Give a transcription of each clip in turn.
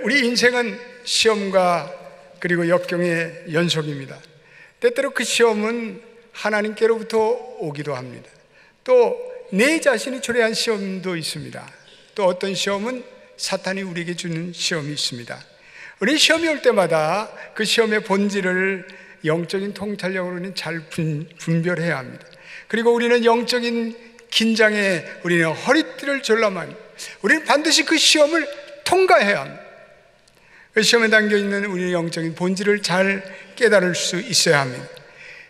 우리 인생은 시험과 그리고 역경의 연속입니다. 때때로 그 시험은 하나님께로부터 오기도 합니다. 또 내 자신이 초래한 시험도 있습니다. 또 어떤 시험은 사탄이 우리에게 주는 시험이 있습니다. 우리 시험이 올 때마다 그 시험의 본질을 영적인 통찰력으로는 잘 분별해야 합니다. 그리고 우리는 영적인 긴장에 우리는 허리띠를 졸라매고 우리는 반드시 그 시험을 통과해야 합니다. 그 시험에 담겨있는 우리의 영적인 본질을 잘 깨달을 수 있어야 합니다.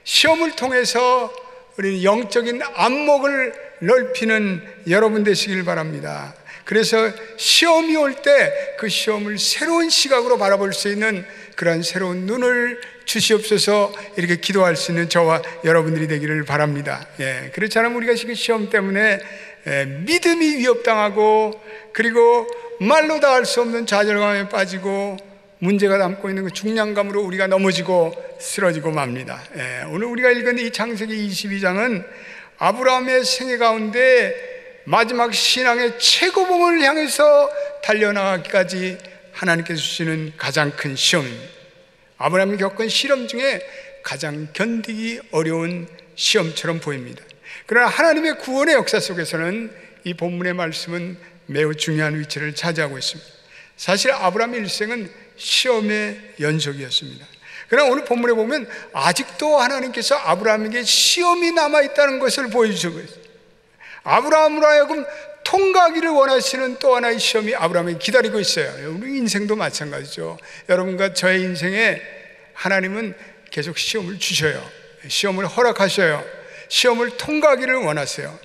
시험을 통해서 우리는 영적인 안목을 넓히는 여러분 되시길 바랍니다. 그래서 시험이 올 때 그 시험을 새로운 시각으로 바라볼 수 있는 그런 새로운 눈을 주시옵소서. 이렇게 기도할 수 있는 저와 여러분들이 되기를 바랍니다. 그렇지 않으면 우리가 지금 시험 때문에 믿음이 위협당하고 그리고 말로 다 할 수 없는 좌절감에 빠지고 문제가 담고 있는 그 중량감으로 우리가 넘어지고 쓰러지고 맙니다. 오늘 우리가 읽은 이 창세기 22장은 아브라함의 생애 가운데 마지막 신앙의 최고봉을 향해서 달려나가기까지 하나님께서 주시는 가장 큰 시험입니다. 아브라함이 겪은 시험 중에 가장 견디기 어려운 시험처럼 보입니다. 그러나 하나님의 구원의 역사 속에서는 이 본문의 말씀은 매우 중요한 위치를 차지하고 있습니다. 사실 아브라함의 일생은 시험의 연속이었습니다. 그러나 오늘 본문에 보면 아직도 하나님께서 아브라함에게 시험이 남아있다는 것을 보여주고 있어요. 아브라함으로 하여금 통과하기를 원하시는 또 하나의 시험이 아브라함에게 기다리고 있어요. 우리 인생도 마찬가지죠. 여러분과 저의 인생에 하나님은 계속 시험을 주셔요. 시험을 허락하셔요. 시험을 통과하기를 원하세요.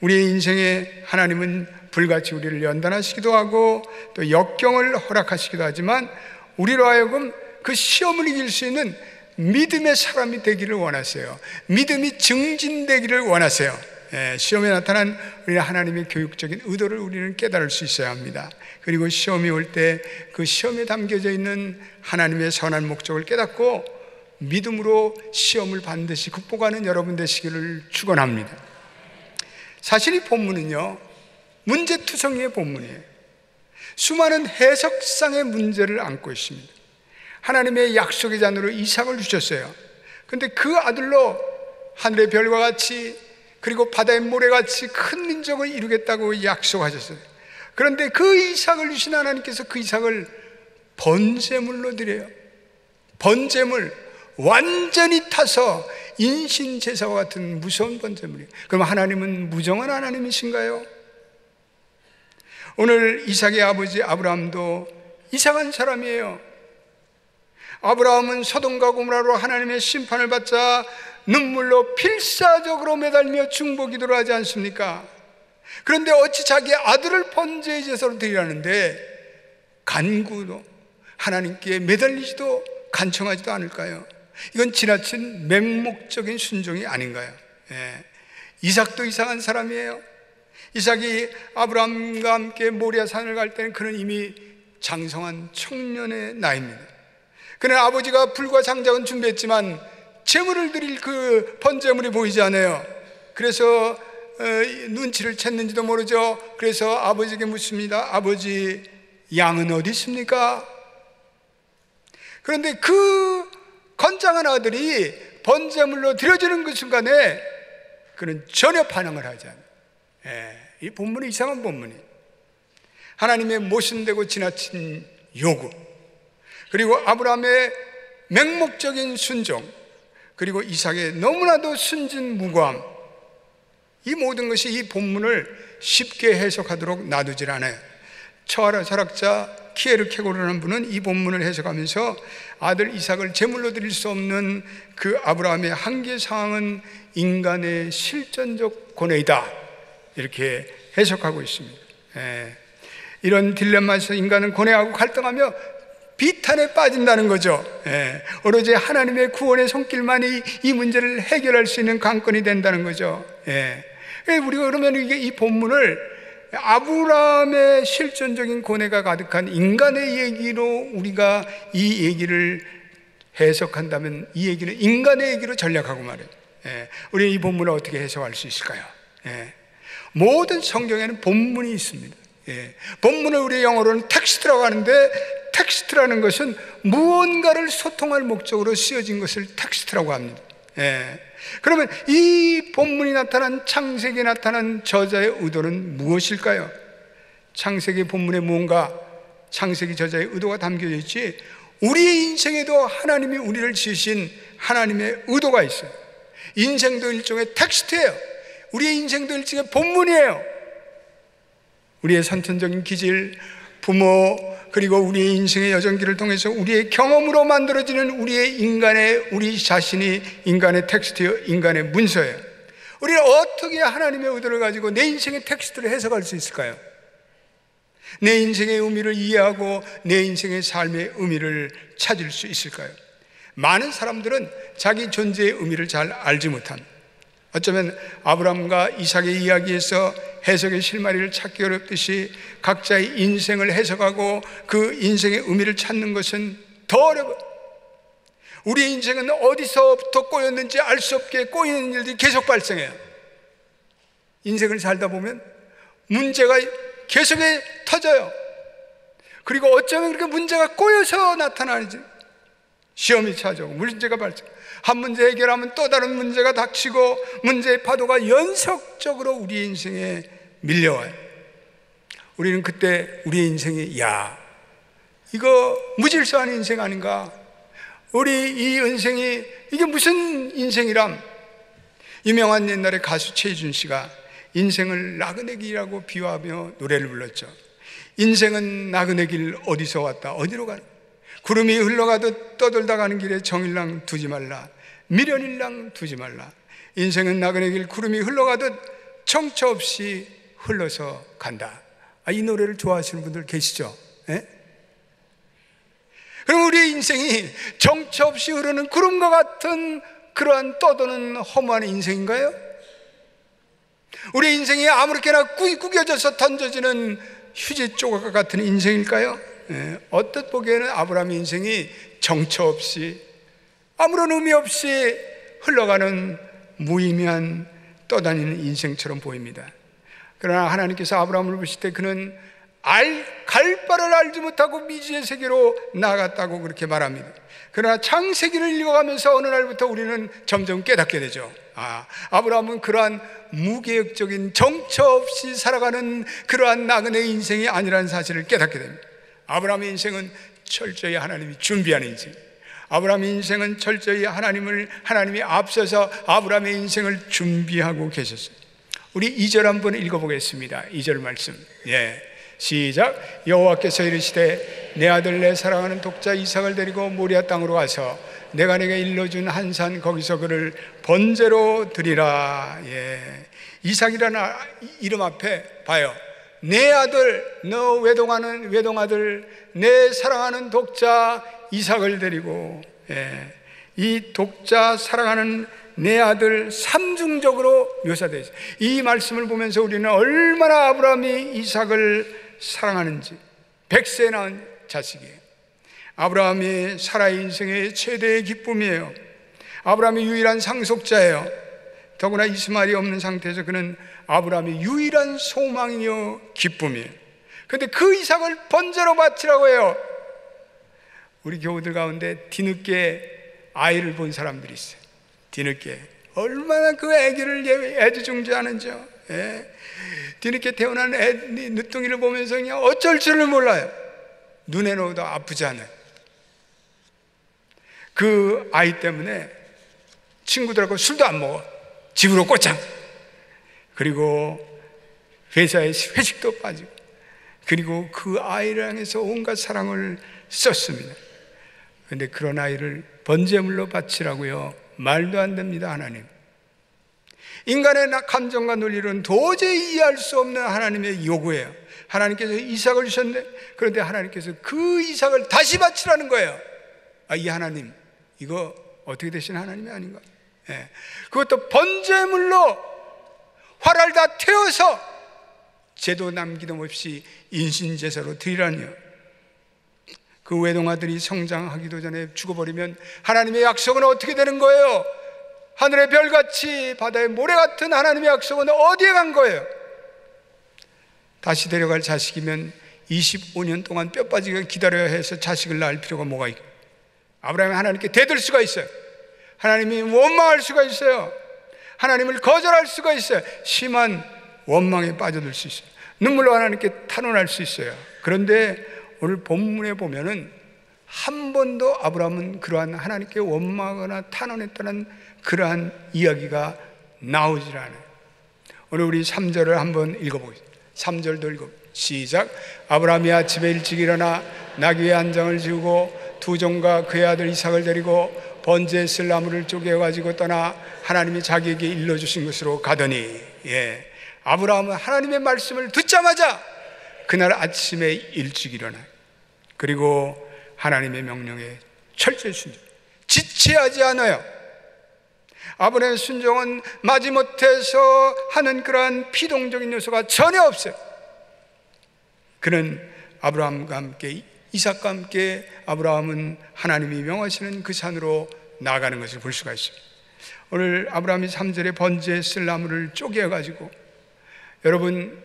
우리의 인생에 하나님은 불같이 우리를 연단하시기도 하고 또 역경을 허락하시기도 하지만 우리로 하여금 그 시험을 이길 수 있는 믿음의 사람이 되기를 원하세요. 믿음이 증진되기를 원하세요. 시험에 나타난 우리 하나님의 교육적인 의도를 우리는 깨달을 수 있어야 합니다. 그리고 시험이 올 때 그 시험에 담겨져 있는 하나님의 선한 목적을 깨닫고 믿음으로 시험을 반드시 극복하는 여러분 되시기를 축원합니다. 사실 이 본문은요, 문제투성이의 본문이에요. 수많은 해석상의 문제를 안고 있습니다. 하나님의 약속의 자녀로 이삭을 주셨어요. 그런데 그 아들로 하늘의 별과 같이 그리고 바다의 모래같이 큰 민족을 이루겠다고 약속하셨어요. 그런데 그 이삭을 주신 하나님께서 그 이삭을 번제물로 드려요. 번제물, 완전히 타서 인신제사와 같은 무서운 번제물이에요. 그럼 하나님은 무정한 하나님이신가요? 오늘 이삭의 아버지 아브라함도 이상한 사람이에요. 아브라함은 소돔과 고모라로 하나님의 심판을 받자 눈물로 필사적으로 매달며 중보기도를 하지 않습니까? 그런데 어찌 자기 아들을 번제의 제사로 드리라는데 간구도 하나님께 매달리지도 간청하지도 않을까요? 이건 지나친 맹목적인 순종이 아닌가요? 이삭도 이상한 사람이에요. 이삭이 아브라함과 함께 모리아 산을 갈 때는 그는 이미 장성한 청년의 나이입니다. 그는 아버지가 불과 장작은 준비했지만 제물을 드릴 그 번제물이 보이지 않아요. 그래서 눈치를 챘는지도 모르죠. 그래서 아버지에게 묻습니다. 아버지, 양은 어디 있습니까? 그런데 그 건장한 아들이 번제물로 드려지는 그 순간에 그는 전혀 반응을 하지 않아요. 이 본문이 이상한 본문이에요. 하나님의 모순되고 지나친 요구, 그리고 아브라함의 맹목적인 순종, 그리고 이삭의 너무나도 순진무구함, 이 모든 것이 이 본문을 쉽게 해석하도록 놔두질 않아요. 철학자 키에르케고르라는 분은 이 본문을 해석하면서 아들 이삭을 제물로 드릴 수 없는 그 아브라함의 한계 상황은 인간의 실존적 고뇌이다, 이렇게 해석하고 있습니다. 이런 딜레마에서 인간은 고뇌하고 갈등하며 비탄에 빠진다는 거죠. 오로지 하나님의 구원의 손길만이 이 문제를 해결할 수 있는 관건이 된다는 거죠. 우리가 그러면 이 본문을 아브라함의 실존적인 고뇌가 가득한 인간의 얘기로 우리가 이 얘기를 해석한다면 이 얘기는 인간의 얘기로 전략하고 말이에요. 우리는 이 본문을 어떻게 해석할 수 있을까요? 모든 성경에는 본문이 있습니다. 본문을 우리 영어로는 텍스트라고 하는데, 텍스트라는 것은 무언가를 소통할 목적으로 쓰여진 것을 텍스트라고 합니다. 그러면 이 본문이 나타난, 창세기에 나타난 저자의 의도는 무엇일까요? 창세기 본문에 무언가 창세기 저자의 의도가 담겨져 있지, 우리의 인생에도 하나님이 우리를 지으신 하나님의 의도가 있어요. 인생도 일종의 텍스트예요. 우리의 인생도 일종의 본문이에요. 우리의 선천적인 기질, 부모, 그리고 우리의 인생의 여정길을 통해서 우리의 경험으로 만들어지는 우리 자신이 인간의 텍스트예요. 인간의 문서예요. 우리는 어떻게 하나님의 의도를 가지고 내 인생의 텍스트를 해석할 수 있을까요? 내 인생의 의미를 이해하고 내 인생의 삶의 의미를 찾을 수 있을까요? 많은 사람들은 자기 존재의 의미를 잘 알지 못합니다. 어쩌면 아브라함과 이삭의 이야기에서 해석의 실마리를 찾기 어렵듯이 각자의 인생을 해석하고 그 인생의 의미를 찾는 것은 더 어려워요. 우리의 인생은 어디서부터 꼬였는지 알 수 없게 꼬이는 일들이 계속 발생해요. 인생을 살다 보면 문제가 계속 터져요. 그리고 어쩌면 그렇게 문제가 꼬여서 나타나는지, 시험이 찾아오고 문제가 발생, 한 문제 해결하면 또 다른 문제가 닥치고 문제의 파도가 연속적으로 우리 인생에 밀려와요. 우리는 그때 우리의 인생이, 야, 이거 무질서한 인생 아닌가? 우리 이 인생이 이게 무슨 인생이람? 유명한 옛날에 가수 최희준 씨가 인생을 나그네 길이라고 비유하며 노래를 불렀죠. 인생은 나그네 길, 어디서 왔다 어디로 가는, 구름이 흘러가듯 떠돌다 가는 길에 정일랑 두지 말라, 미련일랑 두지 말라. 인생은 나그네 길, 구름이 흘러가듯 정처 없이 흘러서 간다. 이 노래를 좋아하시는 분들 계시죠? 그럼 우리의 인생이 정처 없이 흐르는 구름과 같은 그러한 떠도는 허무한 인생인가요? 우리의 인생이 아무렇게나 구겨져서 던져지는 휴지 조각 같은 인생일까요? 어떻게 보기에는 아브라함의 인생이 정처 없이 아무런 의미 없이 흘러가는 무의미한 떠다니는 인생처럼 보입니다. 그러나 하나님께서 아브라함을 보실 때 그는 갈 바를 알지 못하고 미지의 세계로 나아갔다고 그렇게 말합니다. 그러나 창세기를 읽어가면서 어느 날부터 우리는 점점 깨닫게 되죠. 아브라함은 그러한 무계획적인 정처 없이 살아가는 그러한 나그네 인생이 아니라는 사실을 깨닫게 됩니다. 아브라함의 인생은 철저히 하나님이 준비하는 인생. 아브라함의 인생은 철저히 하나님이 앞서서 아브라함의 인생을 준비하고 계셨어요. 우리 2절 한번 읽어보겠습니다. 2절 말씀. 시작. 여호와께서 이르시되 내 아들 내 사랑하는 독자 이삭을 데리고 모리아 땅으로 가서 내가 내게 일러준 한 산 거기서 그를 번제로 드리라. 이삭이라는 이름 앞에 봐요. 내 아들, 너 외동아들, 내 사랑하는 독자 이삭을 데리고, 이 독자 사랑하는 내 아들 삼중적으로 묘사되어 있어요. 이 말씀을 보면서 우리는 얼마나 아브라함이 이삭을 사랑하는지, 100세 낳은 자식이에요. 아브라함이 사라의 인생의 최대의 기쁨이에요. 아브라함이 유일한 상속자예요. 더구나 이스마엘이 없는 상태에서 그는 아브라함의 유일한 소망이요 기쁨이에요. 그런데 그 이삭을 번제로 바치라고 해요. 우리 교우들 가운데 뒤늦게 아이를 본 사람들이 있어요. 뒤늦게 얼마나 그 아기를 애지중지하는지요. 뒤늦게 태어난 늦둥이를 보면서 그냥 어쩔 줄을 몰라요. 눈에 넣어도 아프지 않아요. 그 아이 때문에 친구들하고 술도 안 먹어. 집으로 꼬장. 그리고 회사에 회식도 빠지고, 그리고 그 아이를 향해서 온갖 사랑을 썼습니다. 그런데 그런 아이를 번제물로 바치라고요? 말도 안 됩니다. 하나님, 인간의 감정과 논리로는 도저히 이해할 수 없는 하나님의 요구예요. 하나님께서 이삭을 주셨는데, 그런데 하나님께서 그 이삭을 다시 바치라는 거예요. 이 하나님, 이거 어떻게 되신 하나님이 아닌가? 그것도 번제물로 활을 다 태워서 제도 남기름없이 인신제사로 드리라니요. 그 외동아들이 성장하기도 전에 죽어버리면 하나님의 약속은 어떻게 되는 거예요? 하늘의 별같이 바다의 모래 같은 하나님의 약속은 어디에 간 거예요? 다시 데려갈 자식이면 25년 동안 뼈 빠지게 기다려야 해서 자식을 낳을 필요가 뭐가 있고, 아브라함이 하나님께 대들 수가 있어요. 하나님이 원망할 수가 있어요. 하나님을 거절할 수가 있어요. 심한 원망에 빠져들 수 있어요. 눈물로 하나님께 탄원할 수 있어요. 그런데 오늘 본문에 보면은 한 번도 아브라함은 그러한 하나님께 원망하거나 탄원했다는 그러한 이야기가 나오질 않아요. 오늘 우리 3절을 한번 읽어보겠습니다. 3절도 읽어 시작. 아브라함이 아침에 일찍 일어나 나귀 한 장을 지우고 두 종과 그의 아들 이삭을 데리고 번제에 쓸 나무를 쪼개가지고 떠나 하나님이 자기에게 일러주신 곳으로 가더니, 아브라함은 하나님의 말씀을 듣자마자 그날 아침에 일찍 일어나, 그리고 하나님의 명령에 철저히 순종, 지체하지 않아요. 아브라함의 순종은 마지못해서 하는 그러한 피동적인 요소가 전혀 없어요. 그는 아브라함과 함께, 이삭과 함께 아브라함은 하나님이 명하시는 그 산으로 나아가는 것을 볼 수가 있습니다. 오늘 아브라함이 3절에 번제에 쓸 나무를 쪼개가지고, 여러분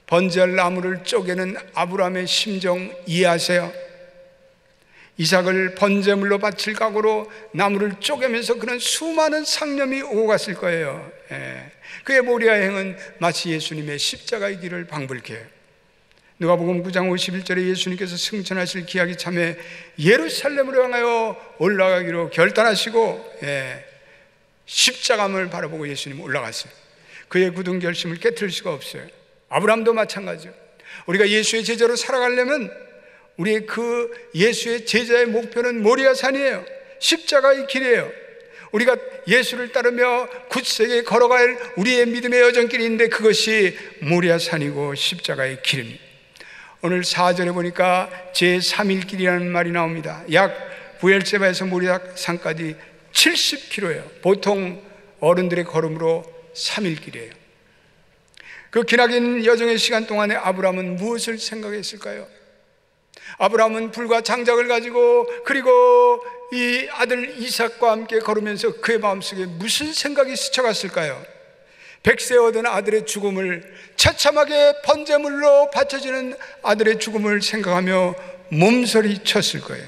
번제할 나무를 쪼개는 아브라함의 심정 이해하세요? 이삭을 번제물로 바칠 각오로 나무를 쪼개면서 그는 수많은 상념이 오고 갔을 거예요. 그의 모리아의 행은 마치 예수님의 십자가의 길을 방불케 해요. 누가복음 9장 51절에 예수님께서 승천하실 기약이 참에 예루살렘으로 향하여 올라가기로 결단하시고, 십자가를 바라보고 예수님 올라갔어요. 그의 굳은 결심을 깨트릴 수가 없어요. 아브라함도 마찬가지죠. 우리가 예수의 제자로 살아가려면 우리의 그 예수의 제자의 목표는 모리아산이에요. 십자가의 길이에요. 우리가 예수를 따르며 굳세게 걸어갈 우리의 믿음의 여정길이 있는데 그것이 모리아산이고 십자가의 길입니다. 오늘 4절에 보니까 제3일 길이라는 말이 나옵니다. 약 부엘세바에서 모리아산까지 70km예요. 보통 어른들의 걸음으로 3일 길이에요. 그 기나긴 여정의 시간 동안에 아브라함은 무엇을 생각했을까요? 아브라함은 불과 장작을 가지고, 그리고 이 아들 이삭과 함께 걸으면서 그의 마음속에 무슨 생각이 스쳐갔을까요? 백세 얻은 아들의 죽음을, 처참하게 번제물로 바쳐지는 아들의 죽음을 생각하며 몸서리 쳤을 거예요.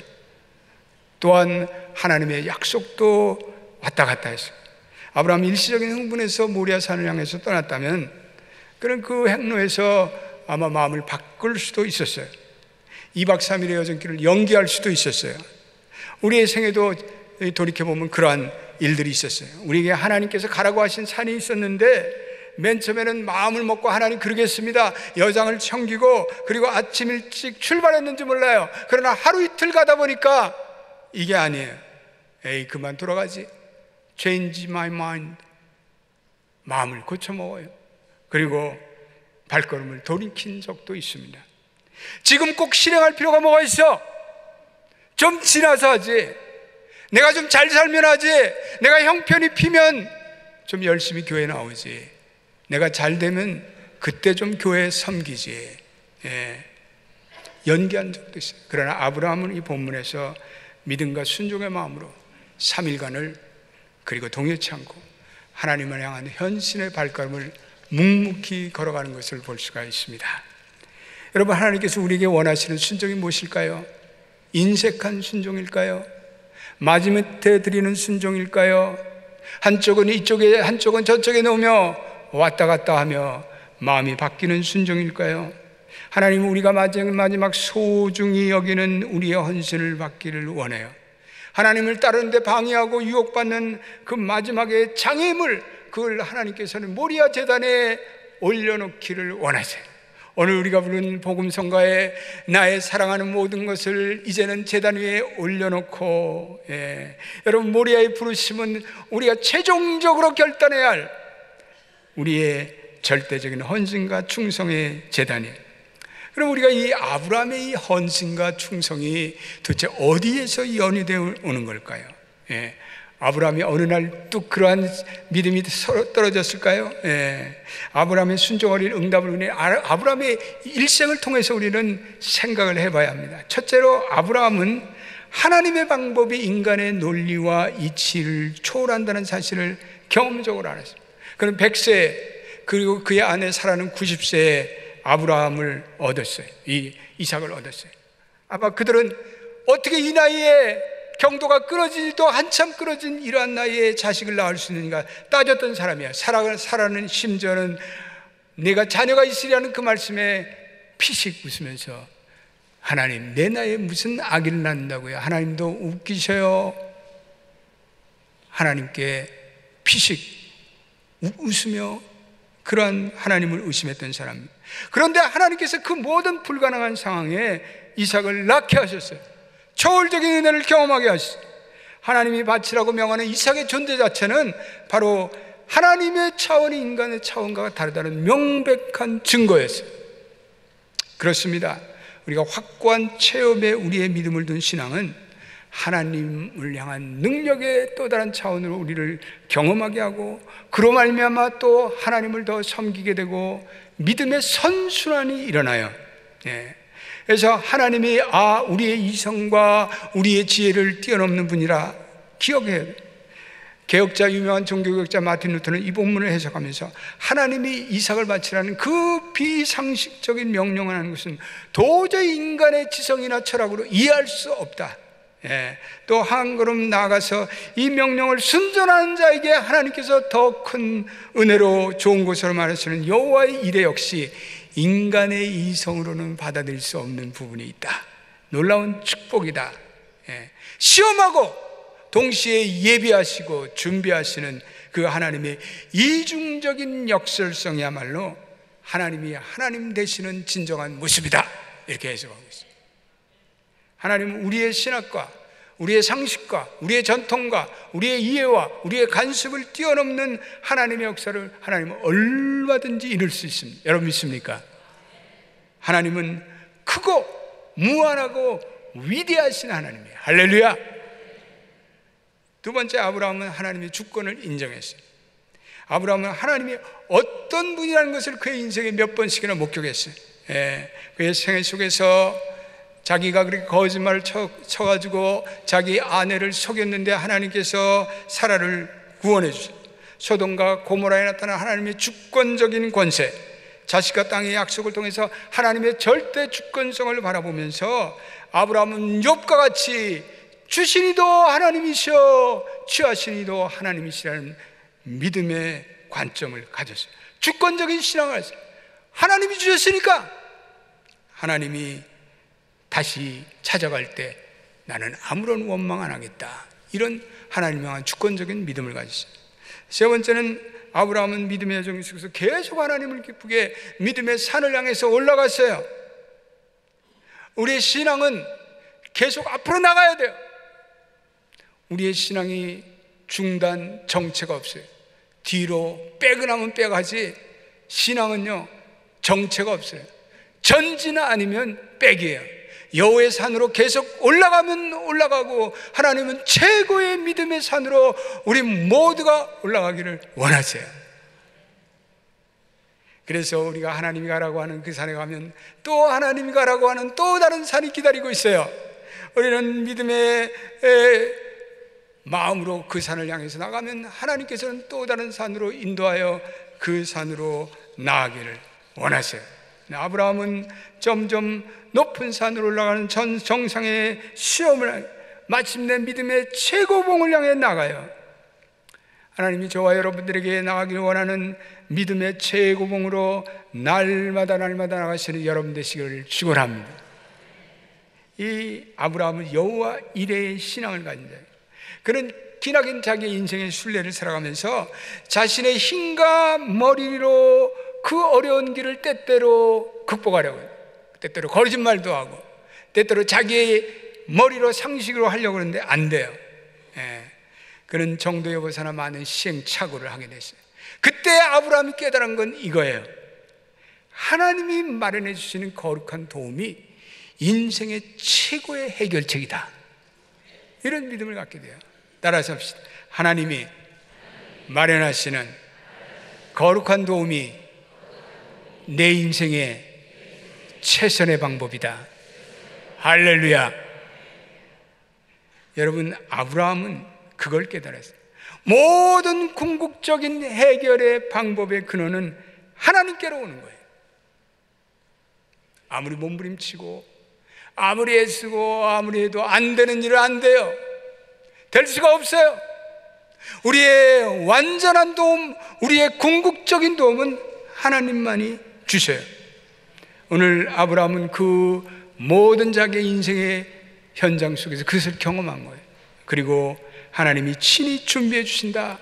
또한 하나님의 약속도 왔다 갔다 했어요. 아브라함이 일시적인 흥분에서 모리아산을 향해서 떠났다면 그는 그 행로에서 아마 마음을 바꿀 수도 있었어요. 2박 3일의 여정길을 연기할 수도 있었어요. 우리의 생에도 돌이켜보면 그러한 일들이 있었어요. 우리에게 하나님께서 가라고 하신 산이 있었는데 맨 처음에는 마음을 먹고 하나님 그러겠습니다, 여장을 챙기고 그리고 아침 일찍 출발했는지 몰라요. 그러나 하루 이틀 가다 보니까 이게 아니에요. 에이, 그만 돌아가지. Change my mind. 마음을 고쳐먹어요. 그리고 발걸음을 돌이킨 적도 있습니다. 지금 꼭 실행할 필요가 뭐가 있어? 좀 지나서 하지. 내가 좀 잘 살면 하지. 내가 형편이 피면 좀 열심히 교회 나오지. 내가 잘 되면 그때 좀 교회 섬기지. 연기한 적도 있어요. 그러나 아브라함은 이 본문에서 믿음과 순종의 마음으로 3일간을, 그리고 동요치 않고 하나님을 향한 헌신의 발걸음을 묵묵히 걸어가는 것을 볼 수가 있습니다. 여러분, 하나님께서 우리에게 원하시는 순종이 무엇일까요? 인색한 순종일까요? 마지못해 드리는 순종일까요? 한쪽은 이쪽에 한쪽은 저쪽에 놓으며 왔다 갔다 하며 마음이 바뀌는 순종일까요? 하나님은 우리가 마지막 소중히 여기는 우리의 헌신을 받기를 원해요. 하나님을 따르는데 방해하고 유혹받는 그 마지막의 장애물, 그걸 하나님께서는 모리아 제단에 올려놓기를 원하세요. 오늘 우리가 부른 복음성가에 나의 사랑하는 모든 것을 이제는 제단 위에 올려놓고, 여러분, 모리아의 부르심은 우리가 최종적으로 결단해야 할 우리의 절대적인 헌신과 충성의 제단이에요. 그럼 우리가 이 아브라함의 이 헌신과 충성이 도대체 어디에서 연이되어 오는 걸까요? 아브라함이 어느 날 또 그러한 믿음이 서로 떨어졌을까요? 아브라함의 순종을 응답을 우리 아브라함의 일생을 통해서 우리는 생각을 해봐야 합니다. 첫째로, 아브라함은 하나님의 방법이 인간의 논리와 이치를 초월한다는 사실을 경험적으로 알았습니다. 그는 100세, 그리고 그의 아내 사라는 90세에 아브라함을 얻었어요. 이삭을 얻었어요. 아마 그들은 어떻게 이 나이에 경도가 끊어지지도 한참 끊어진 이러한 나이에 자식을 낳을 수 있는가 따졌던 사람이야. 살아는 심지어는 내가 자녀가 있으리라는 그 말씀에 피식 웃으면서 하나님, 내 나이에 무슨 아기를 낳는다고요? 하나님도 웃기셔요. 하나님께 피식 웃으며 그러한 하나님을 의심했던 사람입니다. 그런데 하나님께서 그 모든 불가능한 상황에 이삭을 낳게 하셨어요. 초월적인 은혜를 경험하게 하셨어요. 하나님이 바치라고 명하는 이삭의 존재 자체는 바로 하나님의 차원이 인간의 차원과 다르다는 명백한 증거였어요. 그렇습니다. 우리가 확고한 체험에 우리의 믿음을 둔 신앙은 하나님을 향한 능력의 또 다른 차원으로 우리를 경험하게 하고, 그로 말미암아 또 하나님을 더 섬기게 되고 믿음의 선순환이 일어나요. 그래서 하나님이 우리의 이성과 우리의 지혜를 뛰어넘는 분이라 기억해야 돼요. 유명한 종교개혁자 마틴 루터는 이 본문을 해석하면서 하나님이 이삭을 바치라는 그 비상식적인 명령을 하는 것은 도저히 인간의 지성이나 철학으로 이해할 수 없다. 또 한 걸음 나아가서 이 명령을 순종하는 자에게 하나님께서 더 큰 은혜로 좋은 것으로 말하시는 여호와의 일에 역시 인간의 이성으로는 받아들일 수 없는 부분이 있다. 놀라운 축복이다. 시험하고 동시에 예비하시고 준비하시는 그 하나님의 이중적인 역설성이야말로 하나님이 하나님 되시는 진정한 모습이다. 이렇게 해석하고 있습니다. 하나님은 우리의 신학과 우리의 상식과 우리의 전통과 우리의 이해와 우리의 관습을 뛰어넘는 하나님의 역사를 하나님은 얼마든지 이룰 수 있습니다. 여러분 믿습니까? 하나님은 크고 무한하고 위대하신 하나님이에요. 할렐루야. 두 번째, 아브라함은 하나님의 주권을 인정했어요. 아브라함은 하나님이 어떤 분이라는 것을 그의 인생에 몇 번씩이나 목격했어요. 그의 생애 속에서 자기가 그렇게 거짓말을 쳐가지고 자기 아내를 속였는데 하나님께서 사라를 구원해 주셨어요. 소돔과 고모라에 나타난 하나님의 주권적인 권세, 자식과 땅의 약속을 통해서 하나님의 절대 주권성을 바라보면서 아브라함은 욥과 같이 주시니도 하나님이시여 취하시니도 하나님이시라는 믿음의 관점을 가졌어요. 주권적인 신앙을 했어요. 하나님이 주셨으니까 하나님이 다시 찾아갈 때 나는 아무런 원망 안 하겠다. 이런 하나님을 향한 주권적인 믿음을 가졌어요. 세 번째는 아브라함은 믿음의 여정 속에서 계속 하나님을 기쁘게 믿음의 산을 향해서 올라갔어요. 우리의 신앙은 계속 앞으로 나가야 돼요. 우리의 신앙이 중단, 정체가 없어요. 뒤로 빼거나면 빼가지 신앙은요 정체가 없어요. 전지나 아니면 빼기예요. 여호와의 산으로 계속 올라가면 올라가고 하나님은 최고의 믿음의 산으로 우리 모두가 올라가기를 원하세요. 그래서 우리가 하나님이 가라고 하는 그 산에 가면 또 하나님이 가라고 하는 또 다른 산이 기다리고 있어요. 우리는 믿음의 마음으로 그 산을 향해서 나가면 하나님께서는 또 다른 산으로 인도하여 그 산으로 나아가기를 원하세요. 아브라함은 점점 높은 산으로 올라가는 정상의 시험을 마침내 믿음의 최고봉을 향해 나가요. 하나님이 저와 여러분들에게 나가기를 원하는 믿음의 최고봉으로 날마다 나가시는 여러분 되시기를 축원합니다. 이 아브라함은 여호와 이레의 신앙을 가진 자예요. 그는 기나긴 자기의 인생의 순례를 살아가면서 자신의 힘과 머리로 그 어려운 길을 때때로 극복하려고 해요. 때때로 거짓말도 하고 때때로 자기의 머리로 상식으로 하려고 하는데 안 돼요. 그는 정도 여부사나 많은 시행착오를 하게 됐어요. 그때 아브라함이 깨달은 건 이거예요. 하나님이 마련해 주시는 거룩한 도움이 인생의 최고의 해결책이다. 이런 믿음을 갖게 돼요. 따라서 합시다. 하나님이 마련하시는 거룩한 도움이 내 인생의 최선의 방법이다. 할렐루야. 여러분, 아브라함은 그걸 깨달았어요. 모든 궁극적인 해결의 방법의 근원은 하나님께로 오는 거예요. 아무리 몸부림치고 아무리 애쓰고 아무리 해도 안 되는 일은 안 돼요. 될 수가 없어요. 우리의 완전한 도움, 우리의 궁극적인 도움은 하나님만이 주셔요. 오늘 아브라함은 그 모든 자기의 인생의 현장 속에서 그것을 경험한 거예요. 그리고 하나님이 친히 준비해 주신다.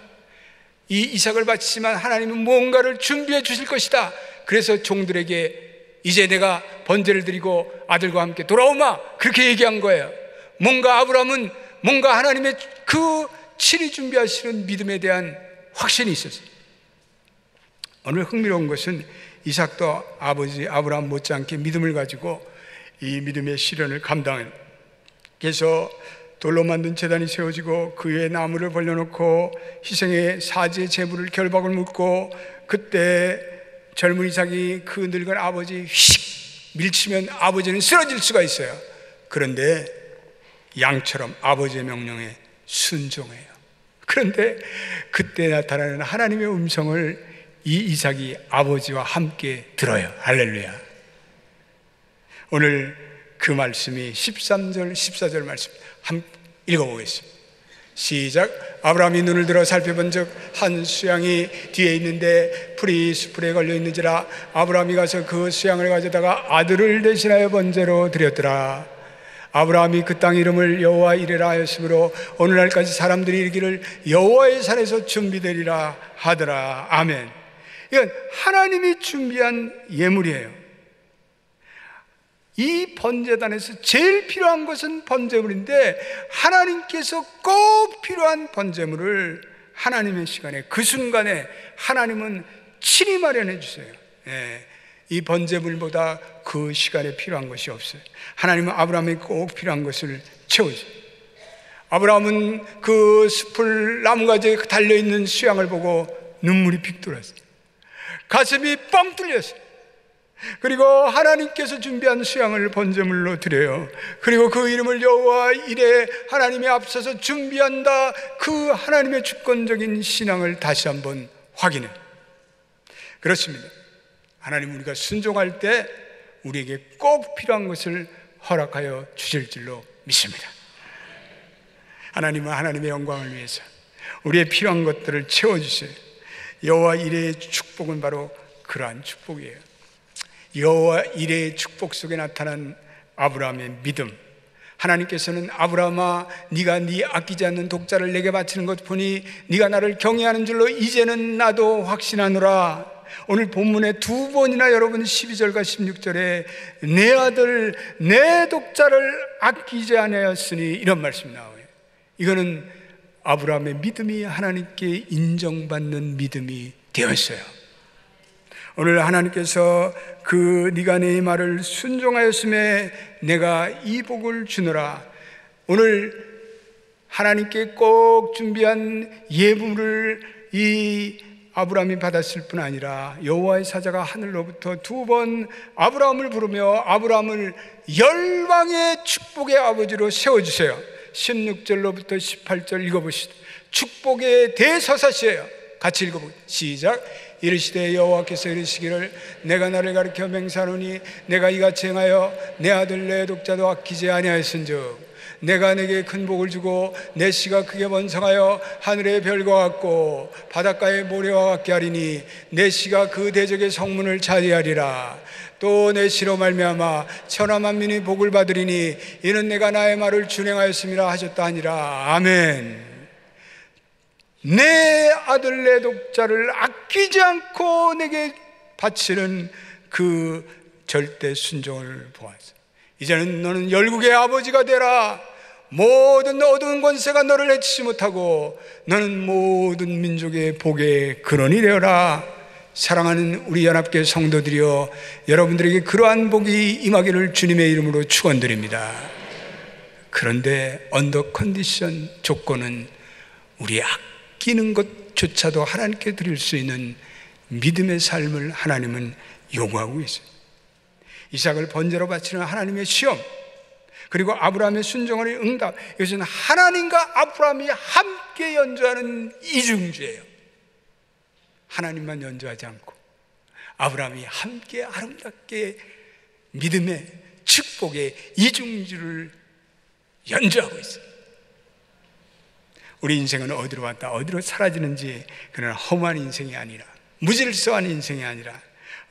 이 이삭을 바치지만 하나님은 무언가를 준비해 주실 것이다. 그래서 종들에게 이제 내가 번제를 드리고 아들과 함께 돌아오마, 그렇게 얘기한 거예요. 뭔가 아브라함은 뭔가 하나님의 그 친히 준비하시는 믿음에 대한 확신이 있었어요. 오늘 흥미로운 것은 이삭도 아버지 아브라함 못지않게 믿음을 가지고 이 믿음의 시련을 감당해요. 그래서 돌로 만든 제단이 세워지고 그 위에 나무를 벌려놓고 희생의 사지의 제물을 결박을 묶고, 그때 젊은 이삭이 그 늙은 아버지 휙 밀치면 아버지는 쓰러질 수가 있어요. 그런데 양처럼 아버지의 명령에 순종해요. 그런데 그때 나타나는 하나님의 음성을 이 이삭이 아버지와 함께 들어요. 할렐루야. 오늘 그 말씀이 13절 14절 말씀 한번 읽어보겠습니다. 시작. 아브라함이 눈을 들어 살펴본 적 한 수양이 뒤에 있는데 풀이 수풀에 걸려 있는지라 아브라함이 가서 그 수양을 가져다가 아들을 대신하여 번제로 드렸더라. 아브라함이 그 땅 이름을 여호와 이레라 하였으므로 오늘날까지 사람들이 이르기를 여호와의 산에서 준비되리라 하더라. 아멘. 이건 하나님이 준비한 예물이에요. 이 번제단에서 제일 필요한 것은 번제물인데 하나님께서 꼭 필요한 번제물을 하나님의 시간에 그 순간에 하나님은 친히 마련해 주세요. 이 번제물보다 그 시간에 필요한 것이 없어요. 하나님은 아브라함이 꼭 필요한 것을 채워줘요. 아브라함은 그 숲을 나무가지에 달려있는 수양을 보고 눈물이 픽 돌았어요. 가슴이 뻥 뚫렸어요. 그리고 하나님께서 준비한 수양을 번제물로 드려요. 그리고 그 이름을 여호와 이레, 하나님이 앞서서 준비한다. 그 하나님의 주권적인 신앙을 다시 한번 확인해요. 그렇습니다. 하나님, 우리가 순종할 때 우리에게 꼭 필요한 것을 허락하여 주실 줄로 믿습니다. 하나님은 하나님의 영광을 위해서 우리의 필요한 것들을 채워주세요. 여호와 이레의 축복은 바로 그러한 축복이에요. 여호와 이레의 축복 속에 나타난 아브라함의 믿음. 하나님께서는 아브라함아, 네가 네 아끼지 않는 독자를 내게 바치는 것 보니 네가 나를 경외하는 줄로 이제는 나도 확신하노라. 오늘 본문에 두 번이나 여러분 12절과 16절에 내 아들 내 독자를 아끼지 아니하였으니 이런 말씀이 나와요. 이거는 아브라함의 믿음이 하나님께 인정받는 믿음이 되었어요. 오늘 하나님께서 그 네가 내 말을 순종하였음에 내가 이 복을 주노라. 오늘 하나님께 꼭 준비한 예물을 이 아브라함이 받았을 뿐 아니라 여호와의 사자가 하늘로부터 두 번 아브라함을 부르며 아브라함을 열방의 축복의 아버지로 세워주세요. 16절로부터 18절 읽어보시죠. 축복의 대서사시예요. 같이 읽어보세요. 시작. 이르시되 여호와께서 이르시기를 내가 나를 가리켜 맹세하노니 내가 이같이 행하여 내 아들 내 독자도 아끼지 아니하였은즉 내가 내게 큰 복을 주고 내 씨가 크게 번성하여 하늘의 별과 같고 바닷가의 모래와 같게 하리니 내 씨가 그 대적의 성문을 차지하리라. 또 내 씨로 말미암아 천하 만민이 복을 받으리니 이는 내가 나의 말을 준행하였음이라 하셨다 하니라. 아멘. 내 아들 내 독자를 아끼지 않고 내게 바치는 그 절대 순종을 보았어. 이제는 너는 열국의 아버지가 되라. 모든 어두운 권세가 너를 해치지 못하고 너는 모든 민족의 복의 근원이 되어라. 사랑하는 우리 연합교회 성도들이여, 여러분들에게 그러한 복이 임하기를 주님의 이름으로 축원드립니다. 그런데 언더 컨디션, 조건은 우리 아끼는 것조차도 하나님께 드릴 수 있는 믿음의 삶을 하나님은 요구하고 있어요. 이삭을 번제로 바치는 하나님의 시험, 그리고 아브라함의 순종의 응답, 이것은 하나님과 아브라함이 함께 연주하는 이중주예요. 하나님만 연주하지 않고 아브라함이 함께 아름답게 믿음의 축복의 이중주를 연주하고 있어요. 우리 인생은 어디로 왔다 어디로 사라지는지, 그러나 허무한 인생이 아니라, 무질서한 인생이 아니라,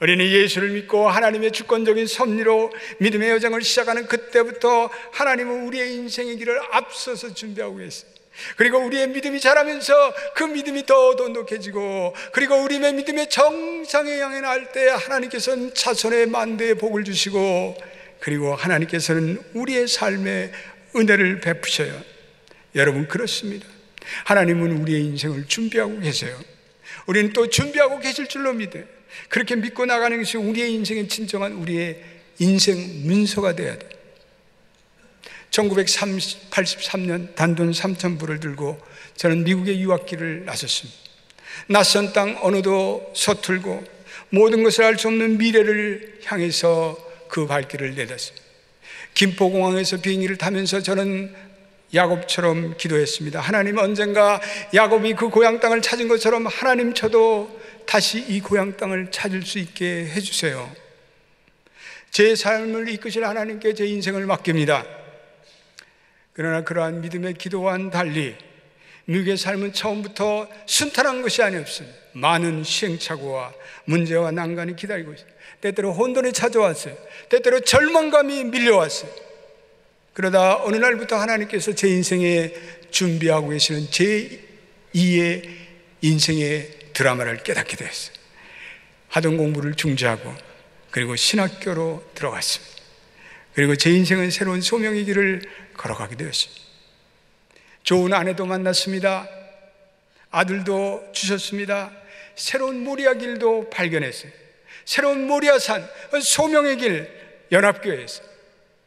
우리는 예수를 믿고 하나님의 주권적인 섭리로 믿음의 여정을 시작하는 그때부터 하나님은 우리의 인생의 길을 앞서서 준비하고 계세요. 그리고 우리의 믿음이 자라면서 그 믿음이 더 돈독해지고, 그리고 우리의 믿음의 정상에 향해 나갈 때 하나님께서는 자손의 만대의 복을 주시고, 그리고 하나님께서는 우리의 삶에 은혜를 베푸셔요. 여러분, 그렇습니다. 하나님은 우리의 인생을 준비하고 계세요. 우리는 또 준비하고 계실 줄로 믿어요. 그렇게 믿고 나가는 것이 우리의 인생의 진정한 우리의 인생 문서가 되어야 돼요. 1983년 단돈 3,000불을 들고 저는 미국의 유학길을 나섰습니다. 낯선 땅, 언어도 서툴고 모든 것을 알 수 없는 미래를 향해서 그 발길을 내렸어요. 김포공항에서 비행기를 타면서 저는 야곱처럼 기도했습니다. 하나님, 언젠가 야곱이 그 고향 땅을 찾은 것처럼 하나님, 저도 다시 이 고향 땅을 찾을 수 있게 해주세요. 제 삶을 이끄실 하나님께 제 인생을 맡깁니다. 그러나 그러한 믿음의 기도와는 달리 미국의 삶은 처음부터 순탄한 것이 아니었습니다. 많은 시행착오와 문제와 난관이 기다리고 있어요. 때때로 혼돈이 찾아왔어요. 때때로 절망감이 밀려왔어요. 그러다 어느 날부터 하나님께서 제 인생에 준비하고 계시는 제2의 인생의 드라마를 깨닫게 되었어요. 하던 공부를 중지하고 그리고 신학교로 들어갔습니다. 그리고 제 인생은 새로운 소명의 길을 걸어가게 되었습니다. 좋은 아내도 만났습니다. 아들도 주셨습니다. 새로운 모리아 길도 발견했어요. 새로운 모리아산, 소명의 길, 연합교회에서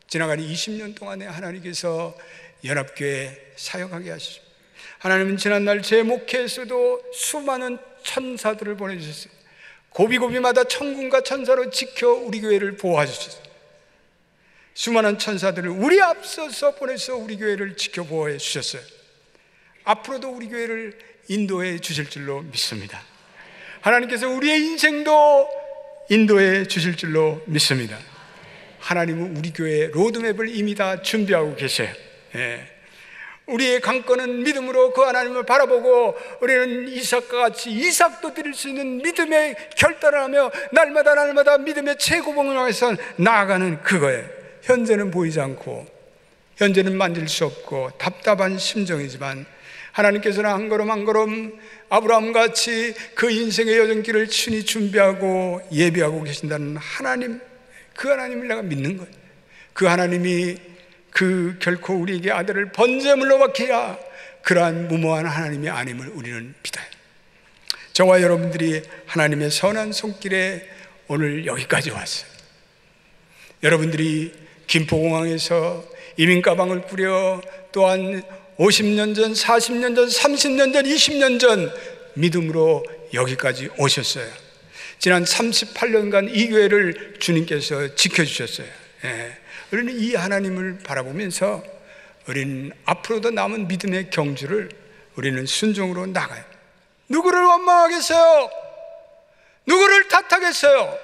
지나가는 20년 동안에 하나님께서 연합교회 사역하게 하시죠. 하나님은 지난날 제 목회에서도 수많은 천사들을 보내주셨어요. 고비고비마다 천군과 천사로 지켜 우리 교회를 보호하셨어요. 수많은 천사들을 우리 앞서서 보내서 우리 교회를 지켜 보호해 주셨어요. 앞으로도 우리 교회를 인도해 주실 줄로 믿습니다. 하나님께서 우리의 인생도 인도해 주실 줄로 믿습니다. 하나님은 우리 교회의 로드맵을 이미 다 준비하고 계세요. 우리의 관건은 믿음으로 그 하나님을 바라보고, 우리는 이삭과 같이 이삭도 드릴 수 있는 믿음의 결단을 하며 날마다 믿음의 최고봉을 향해서 나아가는 그거예요. 현재는 보이지 않고, 현재는 만질 수 없고 답답한 심정이지만 하나님께서는 한 걸음 한 걸음 아브라함같이 그 인생의 여정길을 친히 준비하고 예비하고 계신다는 하나님, 그 하나님을 내가 믿는 거예요. 그 하나님이 그 결코 우리에게 아들을 번제물로 바치라, 그러한 무모한 하나님이 아님을 우리는 믿어요. 저와 여러분들이 하나님의 선한 손길에 오늘 여기까지 왔어요. 여러분들이 김포공항에서 이민 가방을 꾸려 또한 50년 전, 40년 전, 30년 전, 20년 전 믿음으로 여기까지 오셨어요. 지난 38년간 이 교회를 주님께서 지켜주셨어요. 우리는 이 하나님을 바라보면서 우리는 앞으로도 남은 믿음의 경주를 우리는 순종으로 나가요. 누구를 원망하겠어요? 누구를 탓하겠어요?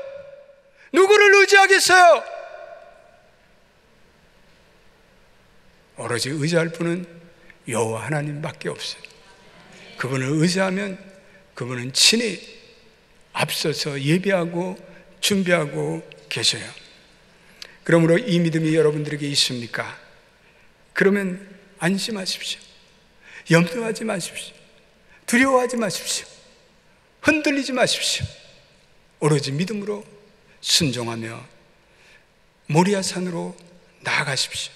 누구를 의지하겠어요? 오로지 의지할 분은 여호와 하나님밖에 없어요. 그분을 의지하면 그분은 친히 앞서서 예비하고 준비하고 계셔요. 그러므로 이 믿음이 여러분들에게 있습니까? 그러면 안심하십시오. 염려하지 마십시오. 두려워하지 마십시오. 흔들리지 마십시오. 오로지 믿음으로 순종하며 모리아산으로 나아가십시오.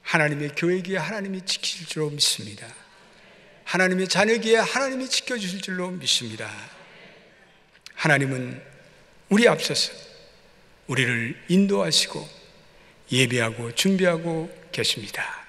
하나님의 교회기에 하나님이 지키실 줄로 믿습니다. 하나님의 자녀기에 하나님이 지켜주실 줄로 믿습니다. 하나님은 우리 앞서서 우리를 인도하시고 예비하고 준비하고 계십니다.